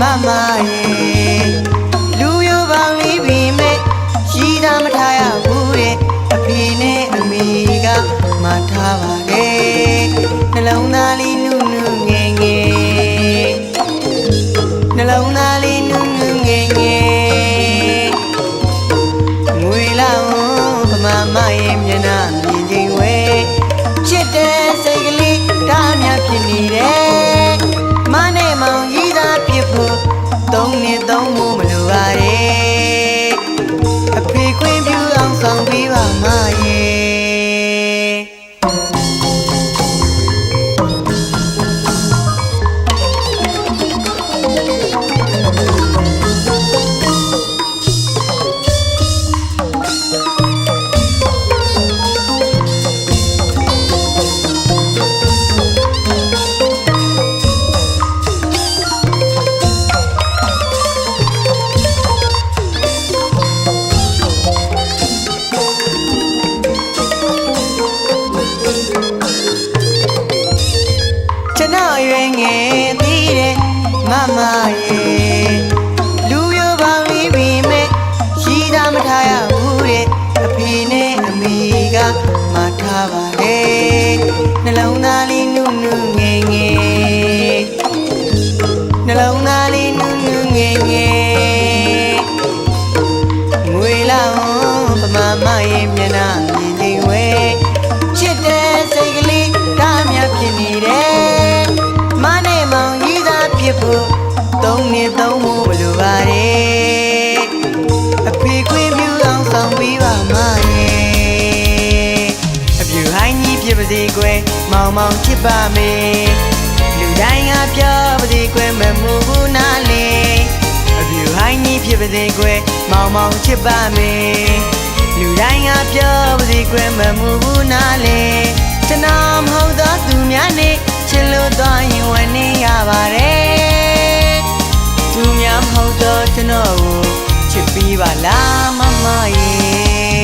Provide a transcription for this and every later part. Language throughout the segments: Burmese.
mama ye lu yo bang li bi me shi da ma tha ya bu de a phi ne a mi ga ma tha ba deနှလုံးသားလေးနုနုငယ်ငယ်နှလုံးသားလေးနုနုငယ်ငယ်ငွေလောင်ဗမာမရဲ့မျက်နှာမြင်ချိန်ဝဲချစ်တဲ့စိတ်ကလေးဒါများဖြစ်နေတယ်မနဲ့မောင်ကြီးသားဖြစ်ဖို့သုံးနှစ်သုံးမှုမလိုပါရဲ့အဖေခွင့်ပြုအောင်ဆောင်ပေးပါမရဲ့mama ye lu yo bang li bi me shi da ma tha ya bu de a phi ne a mi ga ma tha ba deနှလုံးသားလေးနုနုငယ်ငယ်နှလုံးသားလေးနုနုငယ်ငယ်ငွေလောင်ဗမာမရဲ့မျက်နှာမြင်ချိန်ဝဲချစ်တဲ့စိတ်ကလေးဒါများဖြစ်နေတယ်မနဲ့မောင်ကြီးသားဖြစ်ဖို့သုံးနှစ်သုံးမှုမလိုပါရဲ့အဖေခွင့်ပြုအောင်ဆောင်ပေးပါမရဲ့အပြူဟိုင်းကြီးဖြစ်ပါစေကွယ်မောင်မောင်ချစ်ပါမယ်လူတိုင်းကပြောပါစေကွယ်မမှုဘူးနားလေအပြူဟိုင်းကြီးဖြစ်ပါစေကွယ်မောင်မောင်ချစ်ပါမယ်လူတိုင်းကပြောပါစေကွယ်မမှုဘူးနားလေကျွန်တော်မဟုတ်တော့သူများနဲ့ချစ်လို့တော့ရင်ဝင်နေရပါတယ်သူများမဟုတ်တော့ကျွန်တော်ကိုချစ်ပြီးပါလားမမရေ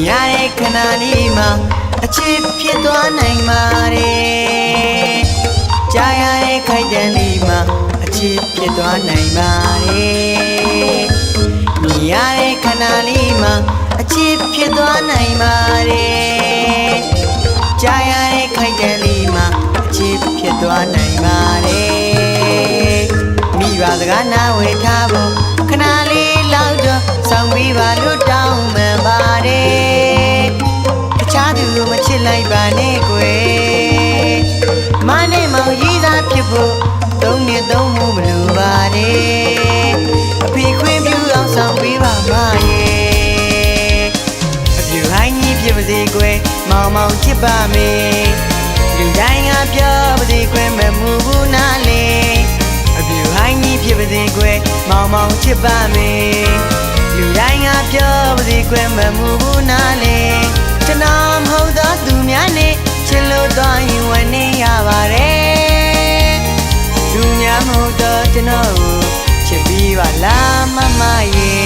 ရတဲ့ခဏလေးမှာအချစ်ဖြစ်သွားနိုင်ပါတယ်ကြားရတဲ့ခိုက်တန်လေးမှာအချစ်ဖြစ်သွားနိုင်ပါတယ်မြင်ရတဲ့ခဏလေးမှာအချစ်ဖြစ်သွားနိုင်ပါတယ်ကြားရတဲ့ခိုက်တန်လေးမှာအချစ်ဖြစ်သွားနိုင်ပါတယ်မိဘစကားနားဝေထားဖို့ခဏလေးလောက်တော့ဆောင်ပြီးပါလို့တောင်းပန်ပါတယ်တခြားသူမချစ်လိုက်ပါနဲ့ကွယ်မနဲ့မောင်ကြီးသားဖြစ်ဖို့သုံးနှစ်သုံးမှုမလိုပါတယ်အဖေခွင့်ပြုအောင်ဆောင်ပေးပါမရဲ့အပြူဟိုင်းကြီးဖြစ်ပါစေကွယ်မောင်မောင်ချစ်ပါမယ်လူတိုင်းကပြောပါစေကွယ်မမှုဘူးနားလေအပြူဟိုင်းကြီးဖြစ်ပါစေကွယ်မောင်မောင်ချစ်ပါမယ်လူတိုင်းကပြောပါစေကွယ်မမှုဘူးနားလေကျွန်တော်မဟုတ်တော့သူများနဲ့ချစ်လို့တော့ရင်ဝင်နေရပါတယ်သူများမဟုတ်တော့ကျွန်တော်ကိုချစ်ပြီးပါလားမမရေ